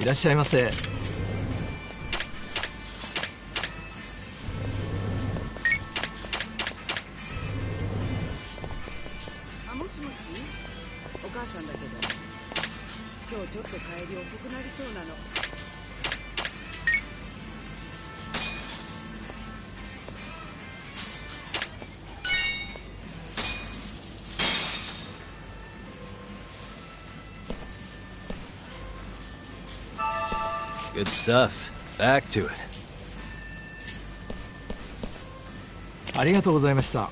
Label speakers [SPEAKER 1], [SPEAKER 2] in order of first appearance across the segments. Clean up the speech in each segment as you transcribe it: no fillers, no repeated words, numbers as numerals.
[SPEAKER 1] いらっしゃいませ。
[SPEAKER 2] あ、もしもし、お母さんだけど、今日ちょっと帰り遅くなりそうなの。
[SPEAKER 3] Good stuff. Back to it.
[SPEAKER 1] ありがとうございました。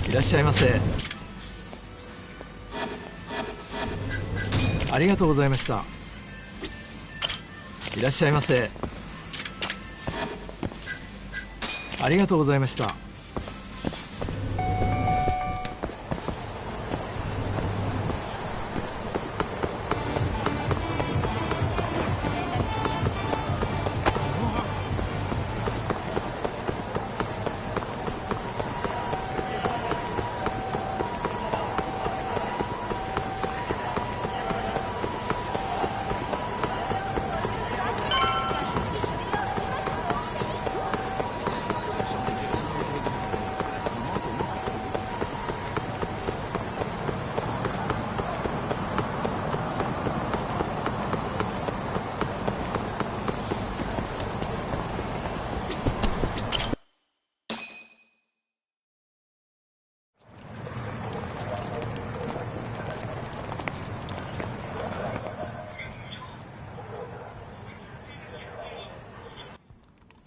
[SPEAKER 1] いらっしゃいませ。ありがとうございました。いらっしゃいませ。ありがとうございました。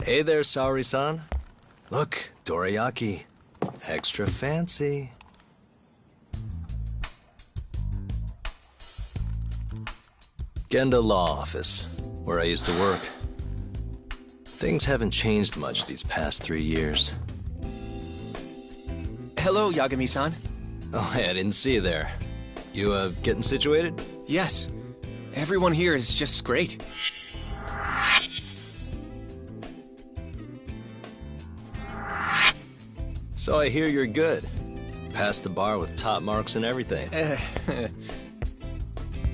[SPEAKER 3] Hey there, Saori-san. Look, dorayaki. Extra fancy. Genda Law Office, where I used to work. Things haven't changed much these past 3 years.
[SPEAKER 4] Hello, Yagami-san.
[SPEAKER 3] Oh, hey, I didn't see you there. You, getting situated?
[SPEAKER 4] Yes. Everyone here is just great.
[SPEAKER 3] So I hear you're good. Passed the bar with top marks and everything.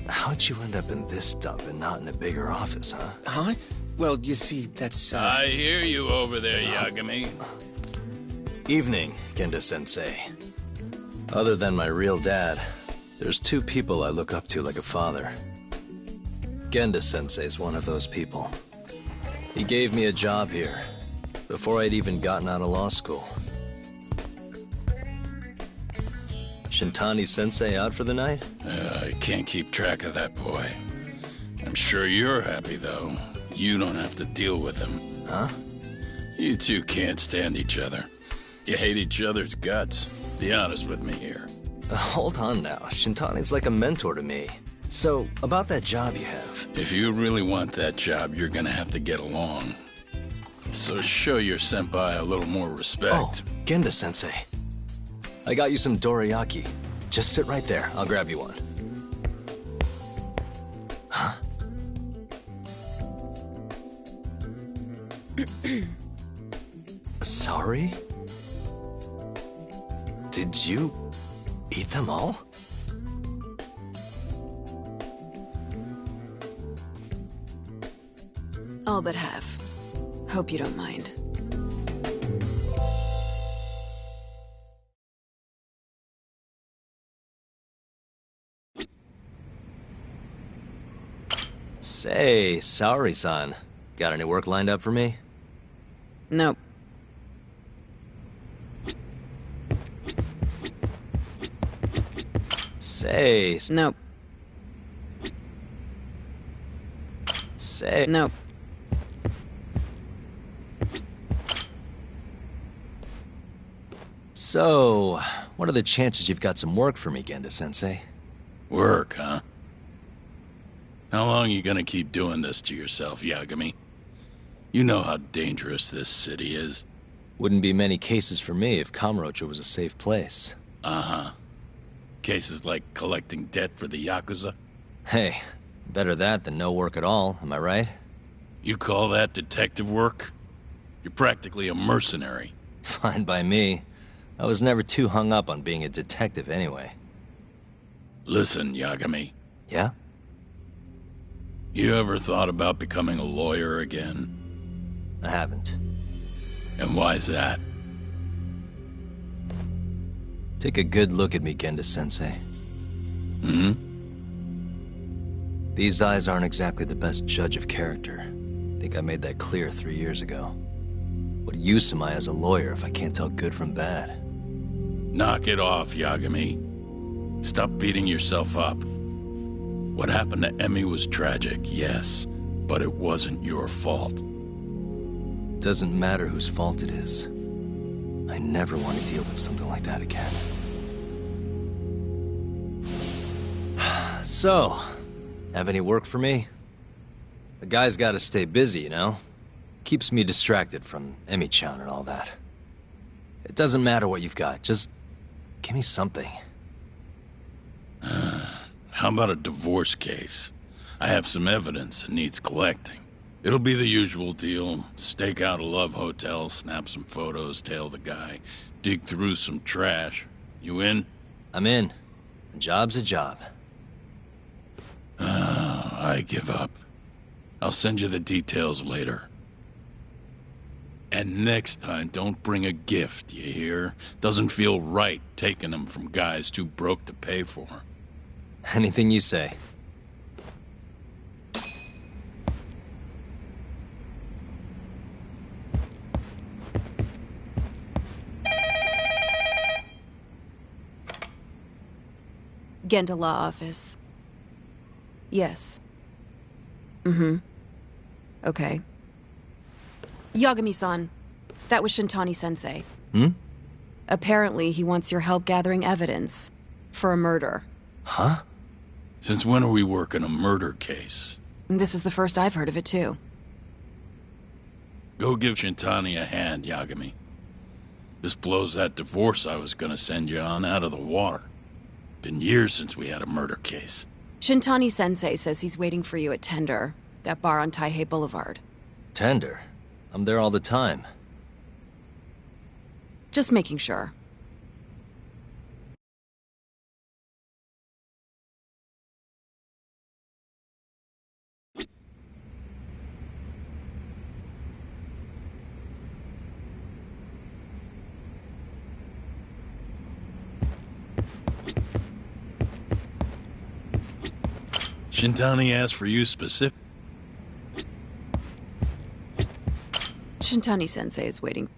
[SPEAKER 3] How'd you end up in this dump and not in a bigger office, huh?
[SPEAKER 4] Huh? Well, you see, that's,
[SPEAKER 5] I hear you over there, Yagami.
[SPEAKER 3] Evening, Genda-sensei. Other than my real dad, there's 2 people I look up to like a father. Genda-sensei's one of those people. He gave me a job here, before I'd even gotten out of law school. Shintani-sensei out for the night?
[SPEAKER 5] I can't keep track of that boy. I'm sure you're happy, though. You don't have to deal with him.
[SPEAKER 3] Huh?
[SPEAKER 5] You two can't stand each other. You hate each other's guts. Be honest with me here.
[SPEAKER 3] Hold on now. Shintani's like a mentor to me. So, about that job you have.
[SPEAKER 5] If you really want that job, you're gonna have to get along. So show your senpai a little more respect.
[SPEAKER 3] Oh, Genda-sensei. I got you some dorayaki. Just sit right there. I'll grab you one. Huh? Sorry? Did you eat them all?
[SPEAKER 6] All but half. Hope you don't mind.
[SPEAKER 3] Say, Saori-san, got any work lined up for me?
[SPEAKER 6] Nope.
[SPEAKER 3] Say...
[SPEAKER 6] Nope.
[SPEAKER 3] Say...
[SPEAKER 6] Nope.
[SPEAKER 3] So, what are the chances you've got some work for me, Genda-sensei?
[SPEAKER 5] Work, huh? How long you gonna keep doing this to yourself, Yagami? You know how dangerous this city is.
[SPEAKER 3] Wouldn't be many cases for me if Kamurocho was a safe place.
[SPEAKER 5] Uh-huh. Cases like collecting debt for the Yakuza?
[SPEAKER 3] Hey, better that than no work at all, am I right?
[SPEAKER 5] You call that detective work? You're practically a mercenary.
[SPEAKER 3] Fine by me. I was never too hung up on being a detective anyway.
[SPEAKER 5] Listen, Yagami.
[SPEAKER 3] Yeah?
[SPEAKER 5] You ever thought about becoming a lawyer again?
[SPEAKER 3] I haven't.
[SPEAKER 5] And why's that?
[SPEAKER 3] Take a good look at me, Genda-sensei.
[SPEAKER 5] Hmm?
[SPEAKER 3] These eyes aren't exactly the best judge of character. I think I made that clear 3 years ago. What use am I as a lawyer if I can't tell good from bad?
[SPEAKER 5] Knock it off, Yagami. Stop beating yourself up. What happened to Emmy was tragic, yes, but it wasn't your fault.
[SPEAKER 3] Doesn't matter whose fault it is. I never want to deal with something like that again. So, have any work for me? A guy's gotta stay busy, you know? Keeps me distracted from Emmy-chan and all that. It doesn't matter what you've got, just give me something.
[SPEAKER 5] How about a divorce case? I have some evidence that needs collecting. It'll be the usual deal. Stake out a love hotel, snap some photos, tail the guy, dig through some trash. You in?
[SPEAKER 3] I'm in. A job's a job.
[SPEAKER 5] I give up. I'll send you the details later. And next time, don't bring a gift, you hear? Doesn't feel right taking them from guys too broke to pay for.
[SPEAKER 3] Anything you say.
[SPEAKER 6] Genda Law Office. Yes. Mm-hmm. Okay. Yagami-san, that was Shintani-sensei.
[SPEAKER 3] Hmm?
[SPEAKER 6] Apparently, he wants your help gathering evidence for a murder.
[SPEAKER 3] Huh?
[SPEAKER 5] Since when are we working a murder case?
[SPEAKER 6] This is the first I've heard of it, too.
[SPEAKER 5] Go give Shintani a hand, Yagami. This blows that divorce I was gonna send you on out of the water. Been years since we had a murder case.
[SPEAKER 6] Shintani-sensei says he's waiting for you at Tender, that bar on Taihei Boulevard.
[SPEAKER 3] Tender. I'm there all the time.
[SPEAKER 6] Just making sure.
[SPEAKER 5] Shintani asked for you specific.
[SPEAKER 6] Shintani-sensei is waiting.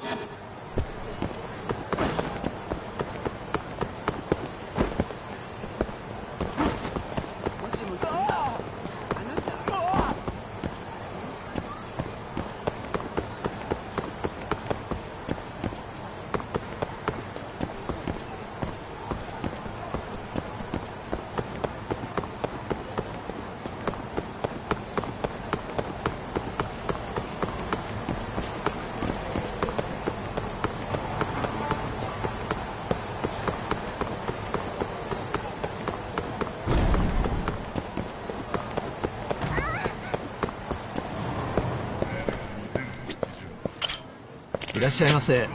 [SPEAKER 2] もしもし、あなた？
[SPEAKER 1] いらっしゃいませ。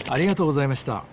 [SPEAKER 1] ありがとうございました。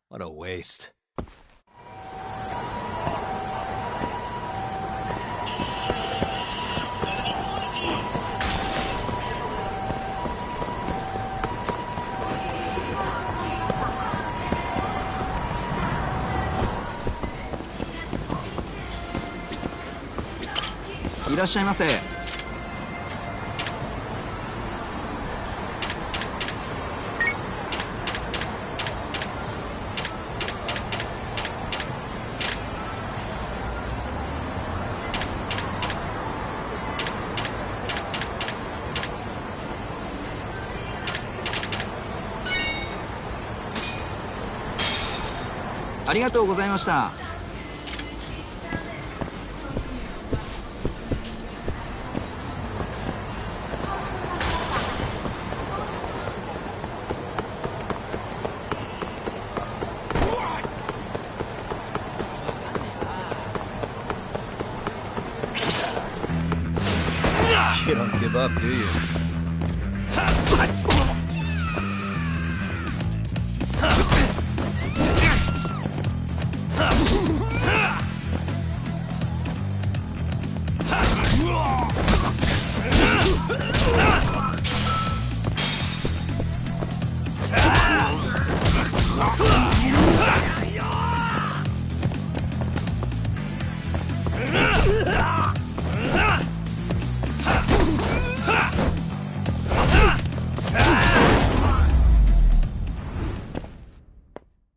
[SPEAKER 3] What a waste.
[SPEAKER 7] いらっしゃいませ。ありがとうございました。
[SPEAKER 3] You don't give up, do you?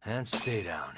[SPEAKER 3] And stay down.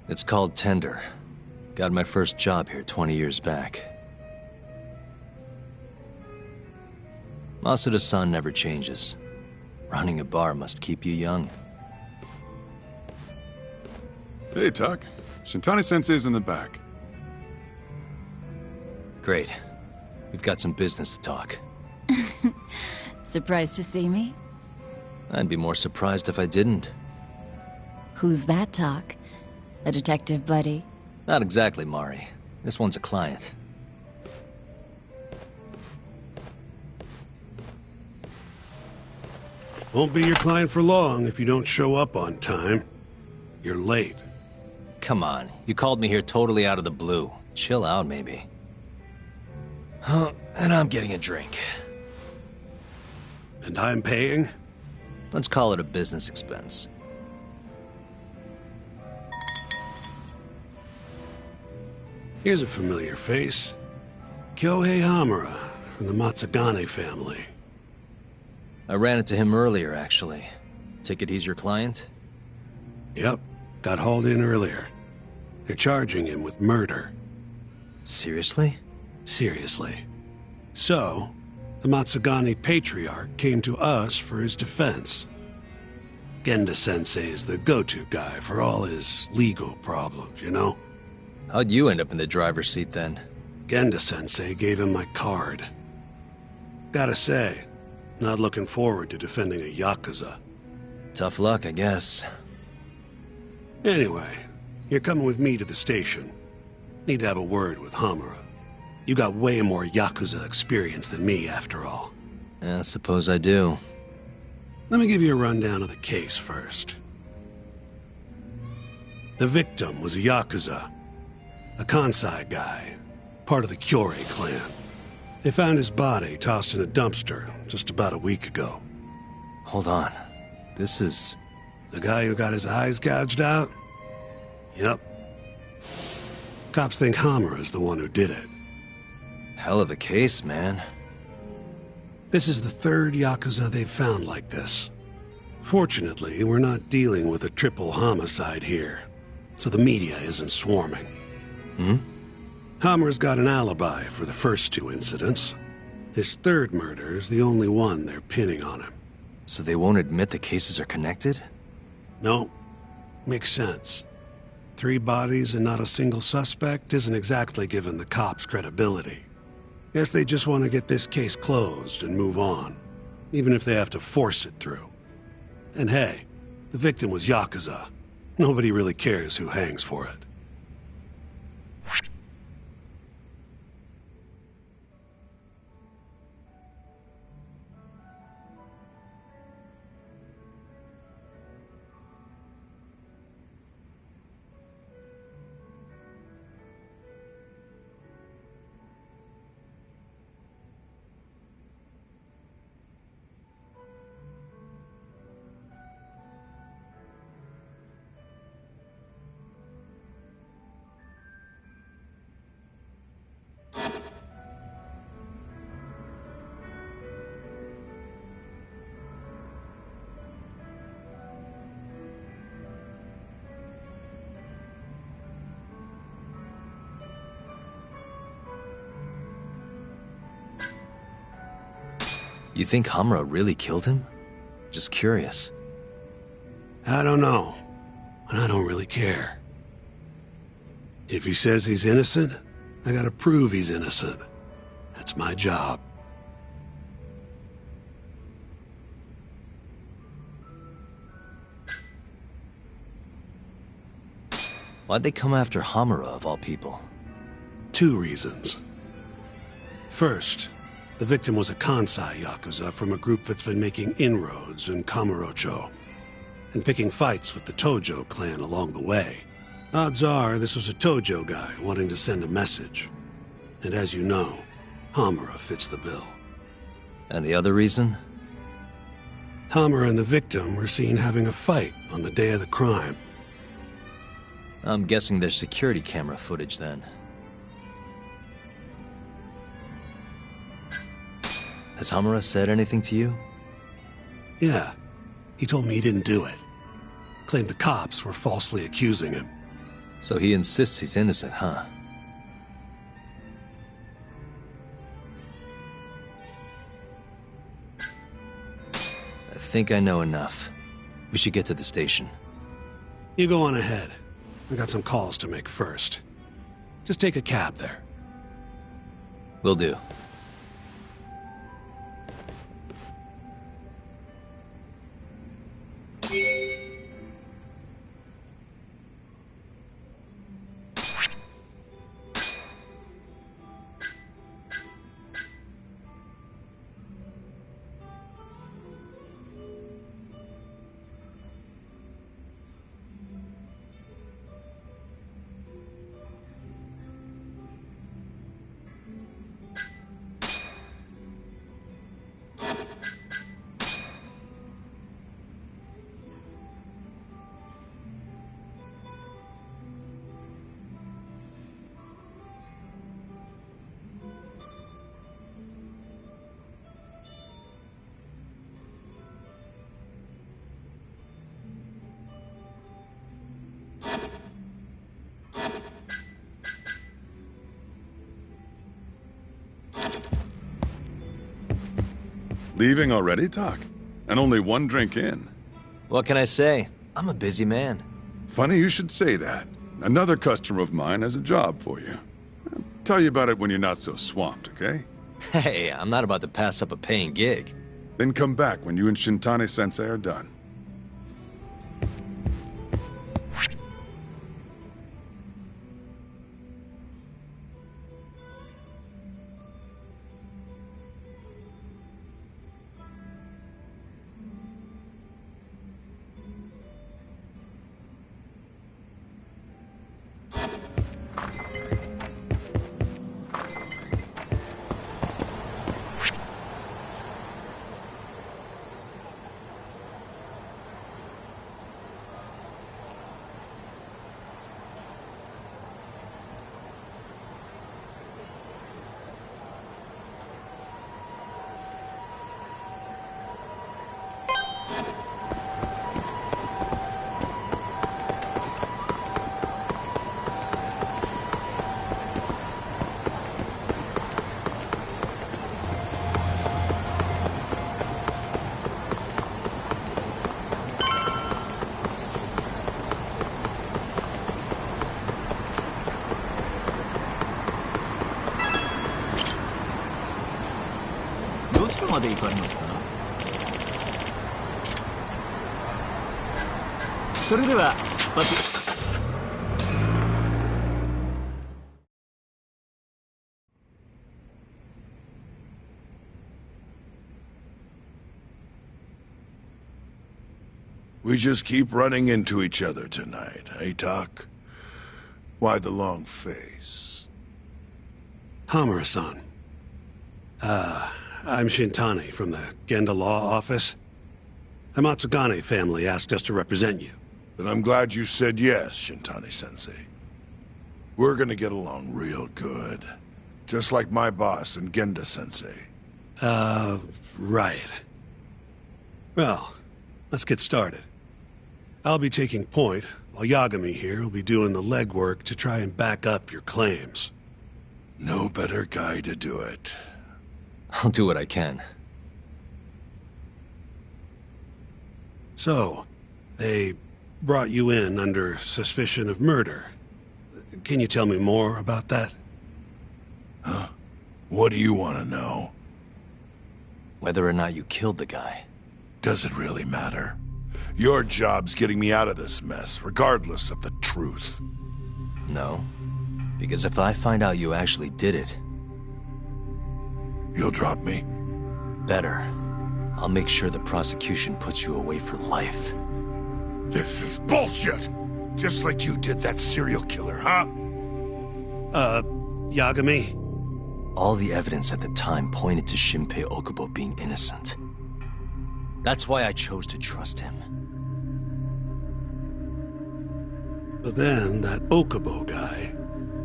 [SPEAKER 3] It's called Tender. Got my first job here 20 years back. Masuda-san never changes. Running a bar must keep you young.
[SPEAKER 8] Hey, Tuck. Shintani-sensei's in the back.
[SPEAKER 3] Great. We've got some business to talk.
[SPEAKER 8] Surprised to see me?
[SPEAKER 3] I'd be more surprised if I didn't.
[SPEAKER 8] Who's that, Talk? A detective buddy?
[SPEAKER 3] Not exactly, Mari. This one's a client.
[SPEAKER 9] Won't be your client for long if you don't show up on time. You're late.
[SPEAKER 3] Come on, you called me here totally out of the blue. Chill out, maybe. And I'm getting a drink.
[SPEAKER 9] And I'm paying?
[SPEAKER 3] Let's call it a business expense.
[SPEAKER 9] Here's a familiar face. Kyohei Hamura, from the Matsugane family.
[SPEAKER 3] I ran into him earlier, actually. Take it he's your client?
[SPEAKER 9] Yep, got hauled in earlier. They're charging him with murder.
[SPEAKER 3] Seriously?
[SPEAKER 9] Seriously. So, the Matsugane patriarch came to us for his defense. Genda-sensei is the go-to guy for all his legal problems, you know?
[SPEAKER 3] How'd you end up in the driver's seat then?
[SPEAKER 9] Genda-sensei gave him my card. Gotta say, not looking forward to defending a Yakuza.
[SPEAKER 3] Tough luck, I guess.
[SPEAKER 9] Anyway, you're coming with me to the station. Need to have a word with Hamura. You got way more Yakuza experience than me, after all.
[SPEAKER 3] Yeah, I suppose I do.
[SPEAKER 9] Let me give you a rundown of the case first. The victim was a Yakuza. A Kansai guy, part of the Kyorei clan. They found his body tossed in a dumpster just about a week ago.
[SPEAKER 3] Hold on. This is...
[SPEAKER 9] The guy who got his eyes gouged out? Yep. Cops think Hamura's the one who did it.
[SPEAKER 3] hell of a case, man.
[SPEAKER 9] This is the third Yakuza they've found like this. Fortunately, we're not dealing with a triple homicide here, so the media isn't swarming. Hammer's got an alibi for the first two incidents. His third murder is the only one they're pinning on him.
[SPEAKER 3] So they won't admit the cases are connected?
[SPEAKER 9] No. Makes sense. 3 bodies and not a single suspect isn't exactly giving the cops credibility. Guess they just want to get this case closed and move on, even if they have to force it through. And hey, the victim was Yakuza. Nobody really cares who hangs for it.
[SPEAKER 3] You think Hamura really killed him? Just curious.
[SPEAKER 9] I don't know, and I don't really care. If he says he's innocent, I gotta prove he's innocent. That's my job.
[SPEAKER 3] Why'd they come after Hamura, of all people?
[SPEAKER 9] 2 reasons. First, the victim was a Kansai Yakuza from a group that's been making inroads in Kamurocho, and picking fights with the Tojo clan along the way. Odds are this was a Tojo guy wanting to send a message. And as you know, Hamura fits the bill.
[SPEAKER 3] And the other reason?
[SPEAKER 9] Hamura and the victim were seen having a fight on the day of the crime.
[SPEAKER 3] I'm guessing there's security camera footage then. Has Hamura said anything to you?
[SPEAKER 9] Yeah, he told me he didn't do it. Claimed the cops were falsely accusing him.
[SPEAKER 3] So he insists he's innocent, huh? I think I know enough. We should get to the station.
[SPEAKER 9] You go on ahead. I got some calls to make first. Just take a cab there.
[SPEAKER 3] Will do.
[SPEAKER 10] Leaving already, Talk? And only one drink in.
[SPEAKER 3] What can I say? I'm a busy man.
[SPEAKER 10] Funny you should say that. Another customer of mine has a job for you. I'll tell you about it when you're not so swamped, okay?
[SPEAKER 3] Hey, I'm not about to pass up a paying gig.
[SPEAKER 10] Then come back when you and Shintani-sensei are done.
[SPEAKER 11] We just keep running into each other tonight, eh, Doc? Why the long face?
[SPEAKER 9] Hamura-san. I'm Shintani from the Genda Law Office. The Matsugane family asked us to represent you.
[SPEAKER 11] Then I'm glad you said yes, Shintani-sensei. We're gonna get along real good. Just like my boss and Genda-sensei.
[SPEAKER 9] Right. Well, let's get started. I'll be taking point, while Yagami here will be doing the legwork to try and back up your claims.
[SPEAKER 11] No better guy to do it.
[SPEAKER 3] I'll do what I can.
[SPEAKER 9] So, they brought you in under suspicion of murder. Can you tell me more about that?
[SPEAKER 11] Huh? What do you want to know?
[SPEAKER 3] Whether or not you killed the guy.
[SPEAKER 11] Does it really matter? Your job's getting me out of this mess, regardless of the truth.
[SPEAKER 3] No. Because if I find out you actually did it...
[SPEAKER 11] You'll drop me?
[SPEAKER 3] Better. I'll make sure the prosecution puts you away for life.
[SPEAKER 11] This is bullshit! Just like you did that serial killer, huh?
[SPEAKER 9] Yagami?
[SPEAKER 3] All the evidence at the time pointed to Shinpei Okubo being innocent. That's why I chose to trust him.
[SPEAKER 9] But then, that Okubo guy...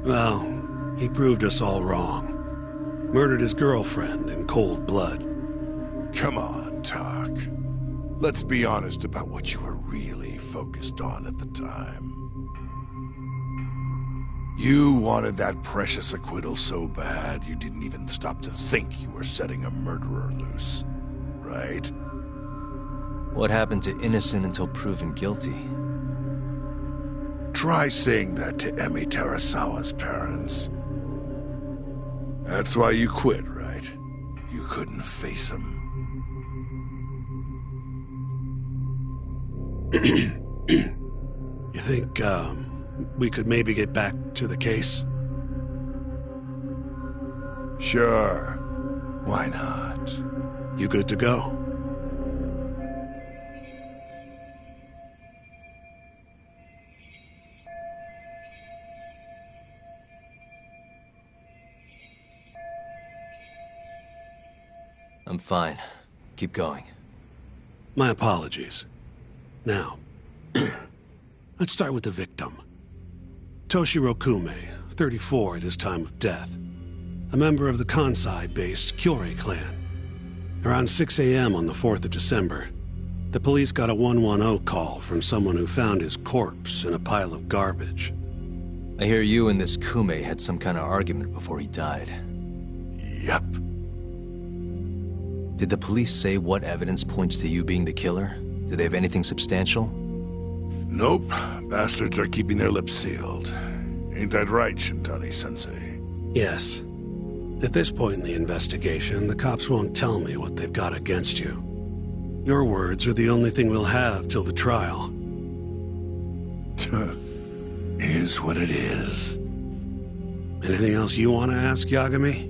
[SPEAKER 9] Well, he proved us all wrong. Murdered his girlfriend in cold blood.
[SPEAKER 11] Come on, Talk. Let's be honest about what you were really focused on at the time. You wanted that precious acquittal so bad, you didn't even stop to think you were setting a murderer loose. Right?
[SPEAKER 3] What happened to innocent until proven guilty?
[SPEAKER 11] Try saying that to Emi Terasawa's parents. That's why you quit, right? You couldn't face him.
[SPEAKER 9] You think, we could maybe get back to the case?
[SPEAKER 11] Sure. Why not?
[SPEAKER 9] You good to go?
[SPEAKER 3] I'm fine. Keep going.
[SPEAKER 9] My apologies. Now, let's start with the victim. Toshiro Kume, 34 at his time of death. A member of the Kansai-based Kyorei clan. Around 6 a.m. on the 4th of December, the police got a 110 call from someone who found his corpse in a pile of garbage.
[SPEAKER 3] I hear you and this Kume had some kind of argument before he died.
[SPEAKER 11] Yep.
[SPEAKER 3] Did the police say what evidence points to you being the killer? Do they have anything substantial?
[SPEAKER 11] Nope. Bastards are keeping their lips sealed. Ain't that right, Shintani-sensei?
[SPEAKER 9] Yes. At this point in the investigation, the cops won't tell me what they've got against you. Your words are the only thing we'll have till the trial.
[SPEAKER 11] Is what it is.
[SPEAKER 9] Anything else you want to ask, Yagami?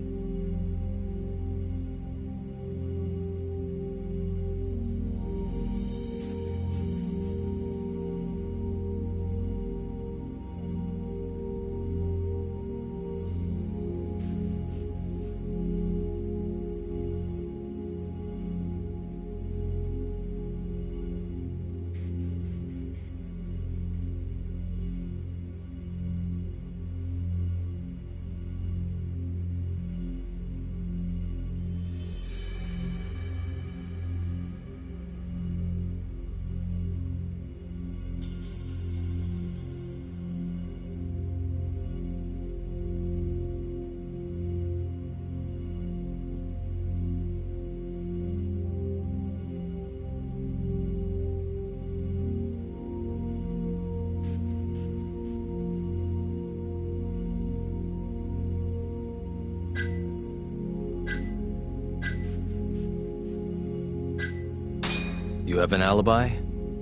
[SPEAKER 3] You have an alibi?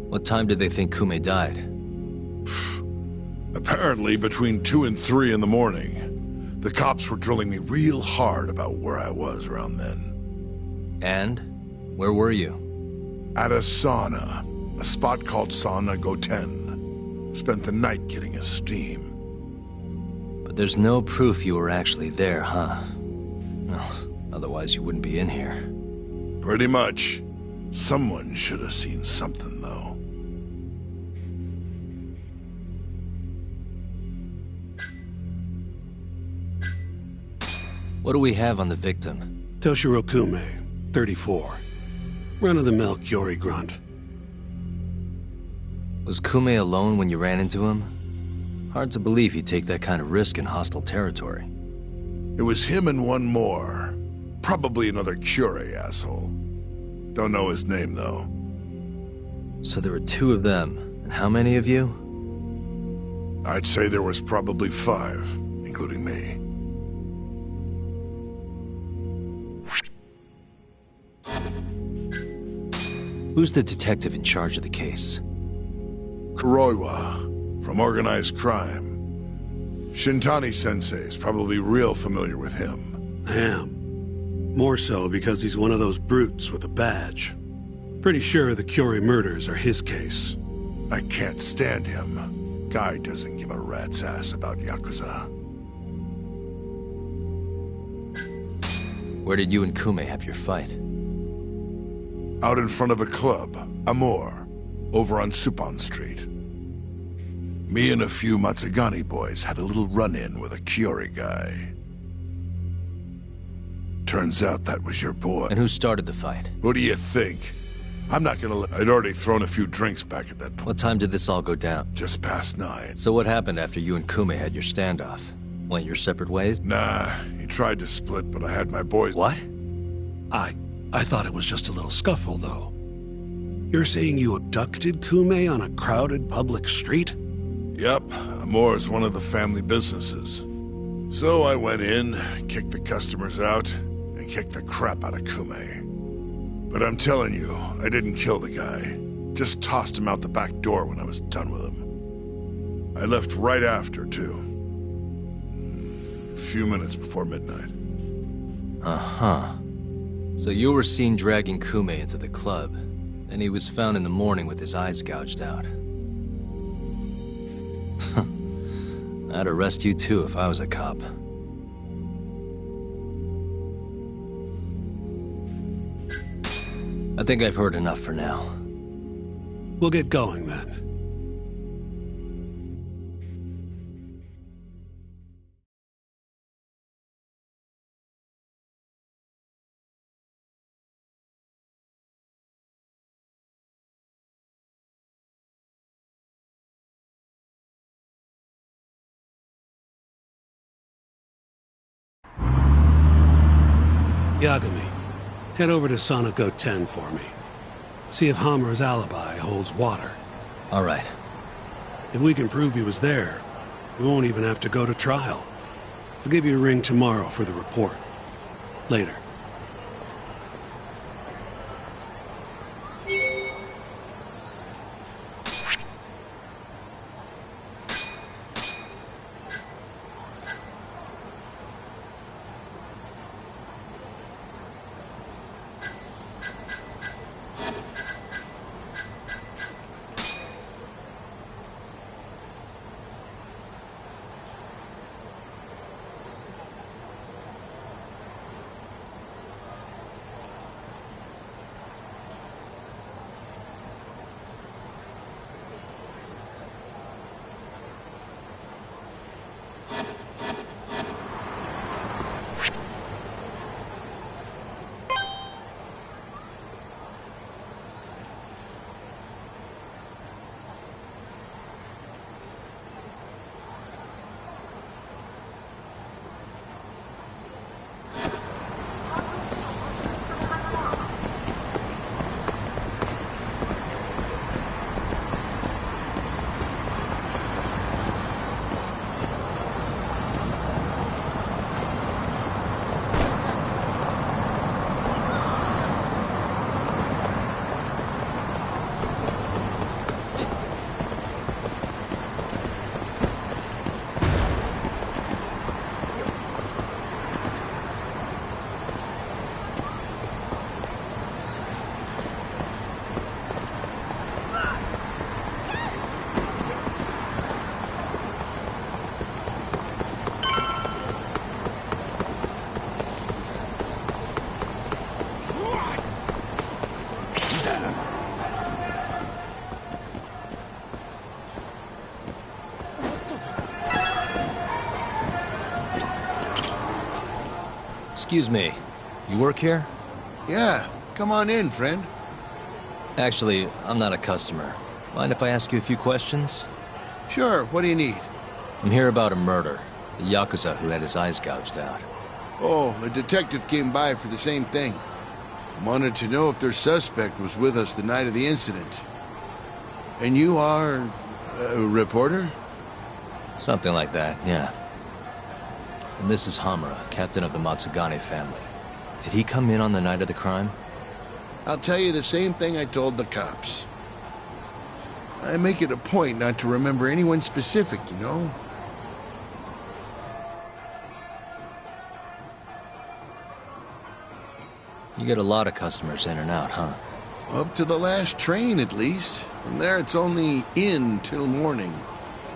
[SPEAKER 3] What time did they think Kume died?
[SPEAKER 11] Apparently between 2 and 3 in the morning. The cops were drilling me real hard about where I was around then.
[SPEAKER 3] And? Where were you?
[SPEAKER 11] At a sauna. A spot called Sauna Goten. Spent the night getting a steam.
[SPEAKER 3] But there's no proof you were actually there, huh? Well, otherwise you wouldn't be in here.
[SPEAKER 11] Pretty much. Someone should have seen something, though.
[SPEAKER 3] What do we have on the victim?
[SPEAKER 9] Toshiro Kume, 34. Run-of-the-mill Kyorei grunt.
[SPEAKER 3] Was Kume alone when you ran into him? Hard to believe he'd take that kind of risk in hostile territory.
[SPEAKER 11] It was him and one more. Probably another Kyorei asshole. Don't know his name, though.
[SPEAKER 3] So there were 2 of them. And how many of you?
[SPEAKER 11] I'd say there was probably 5, including me.
[SPEAKER 3] Who's the detective in charge of the case?
[SPEAKER 11] Kuroiwa, from Organized Crime. Shintani-sensei is probably real familiar with him.
[SPEAKER 9] I am. More so because he's one of those brutes with a badge. Pretty sure the Kyorei murders are his case.
[SPEAKER 11] I can't stand him. Guy doesn't give a rat's ass about Yakuza.
[SPEAKER 3] Where did you and Kume have your fight?
[SPEAKER 11] Out in front of a club, Amor, over on Supon Street. Me and a few Matsugani boys had a little run-in with a Kyorei guy. Turns out that was your boy.
[SPEAKER 3] And who started the fight?
[SPEAKER 11] Who do you think? I'm not gonna let... I'd already thrown a few drinks back at that point.
[SPEAKER 3] What time did this all go down?
[SPEAKER 11] Just past 9.
[SPEAKER 3] So what happened after you and Kume had your standoff? Went your separate ways?
[SPEAKER 11] Nah, he tried to split, but I had my boys...
[SPEAKER 3] What?
[SPEAKER 9] I thought it was just a little scuffle, though. You're saying you abducted Kume on a crowded public street?
[SPEAKER 11] Yep, Amor's one of the family businesses. So I went in, kicked the customers out, and kicked the crap out of Kume. But I'm telling you, I didn't kill the guy. Just tossed him out the back door when I was done with him. I left right after, too. A few minutes before midnight.
[SPEAKER 3] Uh-huh. So you were seen dragging Kume into the club, and he was found in the morning with his eyes gouged out. I'd arrest you too if I was a cop. I think I've heard enough for now.
[SPEAKER 9] We'll get going then. Yagami, head over to Sonico 10 for me. See if Hammer's alibi holds water.
[SPEAKER 3] All right.
[SPEAKER 9] If we can prove he was there, we won't even have to go to trial. I'll give you a ring tomorrow for the report. Later.
[SPEAKER 3] Excuse me, you work here?
[SPEAKER 11] Yeah, come on in, friend.
[SPEAKER 3] Actually, I'm not a customer. Mind if I ask you a few questions?
[SPEAKER 11] Sure, what do you need?
[SPEAKER 3] I'm here about a murder. The Yakuza who had his eyes gouged out.
[SPEAKER 12] Oh, a detective came by for the same thing. Wanted to know if their suspect was with us the night of the incident. And you are a reporter?
[SPEAKER 3] Something like that, yeah. And this is Hamura, captain of the Matsugane family. Did he come in on the night of the crime?
[SPEAKER 12] I'll tell you the same thing I told the cops. I make it a point not to remember anyone specific, you know?
[SPEAKER 3] You get a lot of customers in and out, huh?
[SPEAKER 12] Up to the last train, at least. From there, it's only in till morning.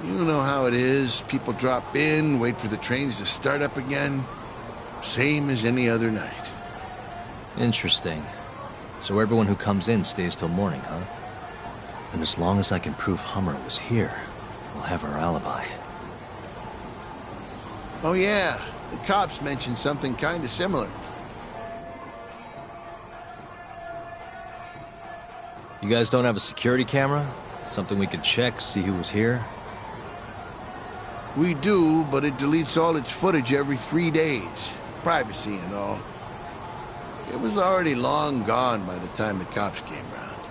[SPEAKER 12] You know how it is. People drop in, wait for the trains to start up again. Same as any other night.
[SPEAKER 3] Interesting. So everyone who comes in stays till morning, huh? And as long as I can prove Hamura was here, we'll have our alibi.
[SPEAKER 12] Oh yeah, the cops mentioned something kind of similar.
[SPEAKER 3] You guys don't have a security camera? Something we could check, see who was here?
[SPEAKER 12] We do, but it deletes all its footage every 3 days. Privacy and all. It was already long gone by the time the cops came round.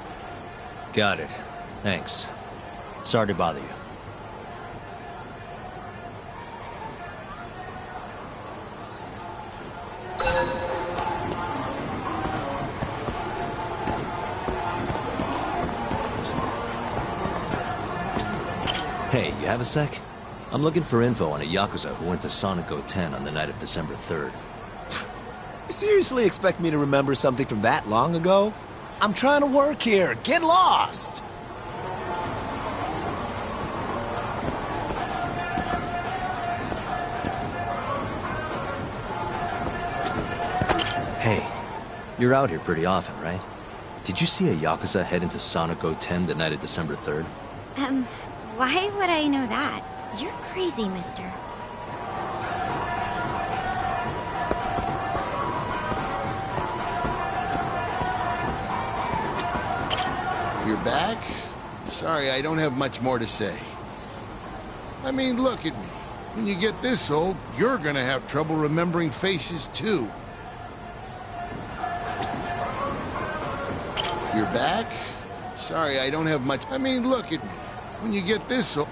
[SPEAKER 3] Got it. Thanks. Sorry to bother you. Hey, you have a sec? I'm looking for info on a Yakuza who went to Sonic 10 on the night of December 3rd.
[SPEAKER 13] You seriously expect me to remember something from that long ago? I'm trying to work here. Get lost!
[SPEAKER 3] Hey, you're out here pretty often, right? Did you see a Yakuza head into Sonic 10 the night of December 3rd?
[SPEAKER 14] Why would I know that? You're crazy, mister.
[SPEAKER 12] You're back? Sorry, I don't have much more to say. I mean, look at me. When you get this old, you're gonna have trouble remembering faces, too. You're back? Sorry, I don't have much... I mean, look at me. When you get this old...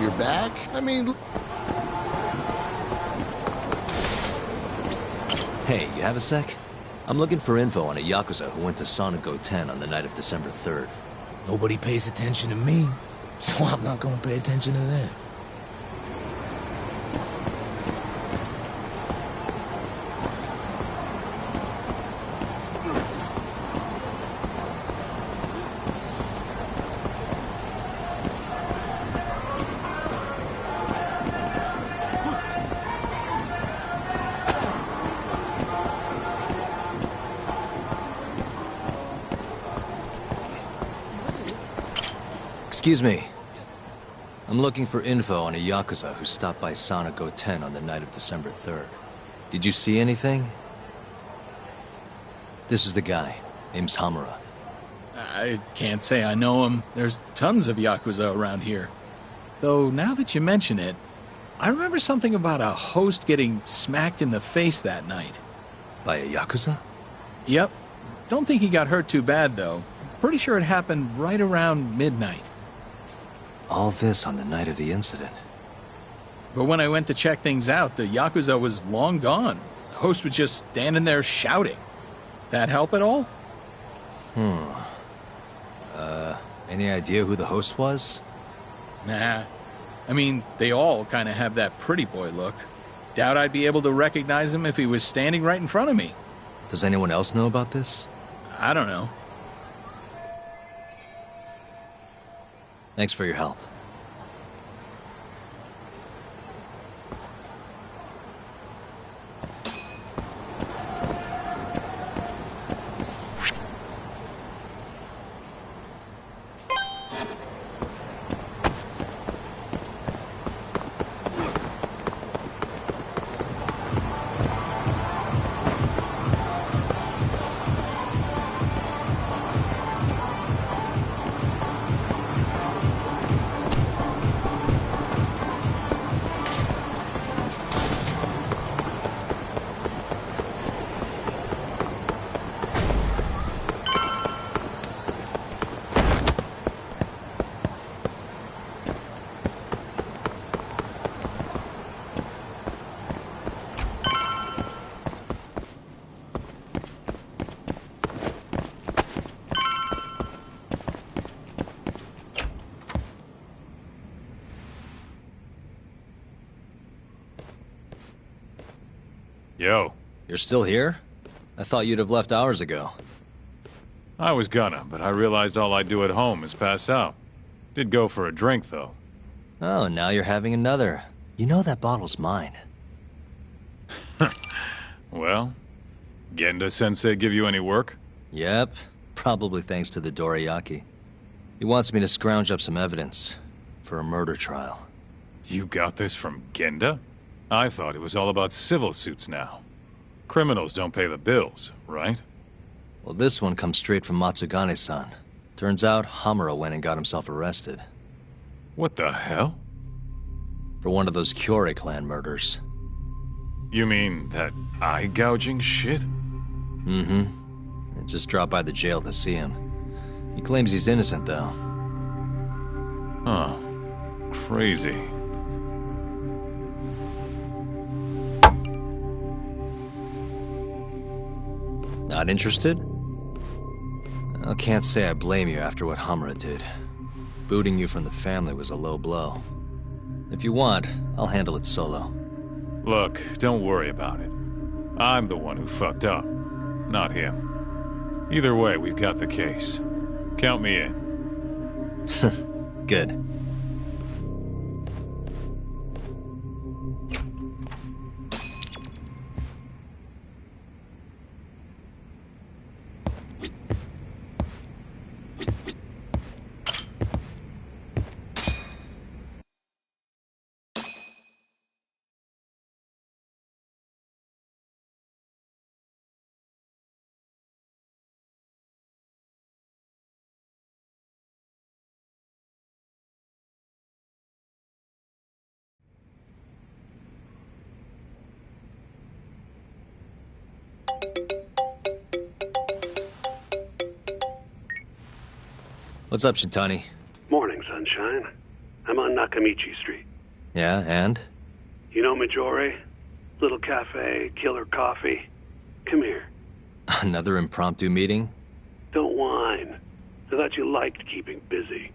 [SPEAKER 12] You're back? I mean...
[SPEAKER 3] Hey, you have a sec? I'm looking for info on a Yakuza who went to Sonic 10 on the night of December 3rd.
[SPEAKER 13] Nobody pays attention to me, so I'm not gonna pay attention to them.
[SPEAKER 3] Excuse me. I'm looking for info on a Yakuza who stopped by Sonic 10 on the night of December 3rd. Did you see anything? This is the guy. Name's Hamura.
[SPEAKER 1] I can't say I know him. There's tons of Yakuza around here. Though, now that you mention it, I remember something about a host getting smacked in the face that night.
[SPEAKER 3] By a Yakuza?
[SPEAKER 1] Yep. Don't think he got hurt too bad, though. Pretty sure it happened right around midnight.
[SPEAKER 3] All this on the night of the incident.
[SPEAKER 1] But when I went to check things out, the Yakuza was long gone. The host was just standing there shouting. That help at all?
[SPEAKER 3] Any idea who the host was?
[SPEAKER 1] Nah. I mean, they all kind of have that pretty boy look. Doubt I'd be able to recognize him if he was standing right in front of me.
[SPEAKER 3] Does anyone else know about this?
[SPEAKER 1] I don't know.
[SPEAKER 3] Thanks for your help.
[SPEAKER 15] Yo.
[SPEAKER 3] You're still here? I thought you'd have left hours ago.
[SPEAKER 15] I was gonna, but I realized all I do at home is pass out. Did go for a drink, though.
[SPEAKER 3] Oh, now you're having another. You know that bottle's mine.
[SPEAKER 15] Well, Genda-sensei give you any work?
[SPEAKER 3] Yep, probably thanks to the dorayaki. He wants me to scrounge up some evidence for a murder trial.
[SPEAKER 15] You got this from Genda? I thought it was all about civil suits now. Criminals don't pay the bills, right?
[SPEAKER 3] Well, this one comes straight from Matsugane-san. Turns out Hamura went and got himself arrested.
[SPEAKER 15] What the hell?
[SPEAKER 3] For one of those Kyorei clan murders.
[SPEAKER 15] You mean that eye-gouging shit?
[SPEAKER 3] Mm-hmm. I just dropped by the jail to see him. He claims he's innocent, though.
[SPEAKER 15] Huh. Crazy.
[SPEAKER 3] Not interested? I can't say I blame you after what Hamura did. booting you from the family was a low blow. If you want, I'll handle it solo.
[SPEAKER 15] Look, don't worry about it. I'm the one who fucked up, not him. Either way, we've got the case. Count me in.
[SPEAKER 3] Good. What's up, Shintani?
[SPEAKER 9] Morning, sunshine. I'm on Nakamichi Street.
[SPEAKER 3] Yeah, and?
[SPEAKER 9] You know Majore? Little cafe, killer coffee. Come here.
[SPEAKER 3] Another impromptu meeting?
[SPEAKER 9] Don't whine. I thought you liked keeping busy.